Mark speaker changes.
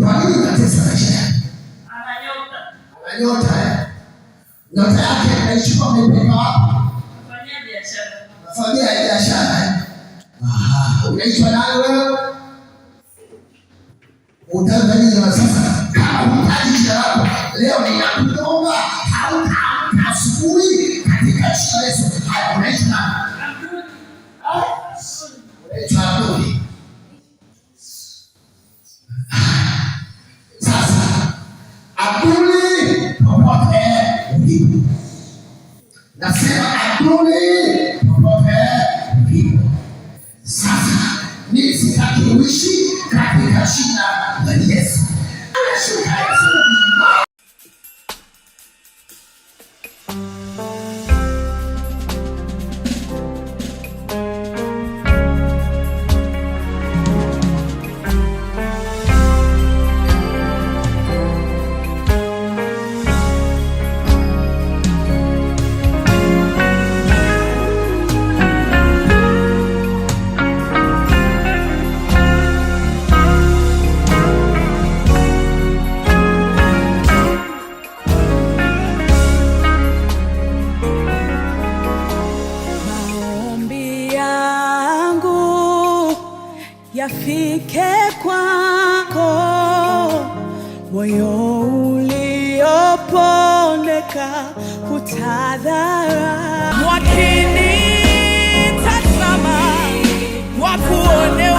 Speaker 1: Kwa nini unatesa maisha yako?
Speaker 2: Ana nyota.
Speaker 1: Ana nyota. Nyota yake inaichukua mipaka wapi?
Speaker 2: Fanyia biashara.
Speaker 1: Fanyia biashara. Unaitwa nani wewe? Utanzania wa sasa. Kama hutaji jina lako, leo ninakuomba hautaamka asubuhi katika jina la Yesu. Haya, unaitwa nani? Unaitwa Abduli. Sasa Abduli popote ulipo. Nasema Abduli popote ulipo. Sasa mimi sitaki uishi katika jina la Yesu.
Speaker 3: Yafike kwako, moyo uliopondeka utadhara. Wakinitazama wakuone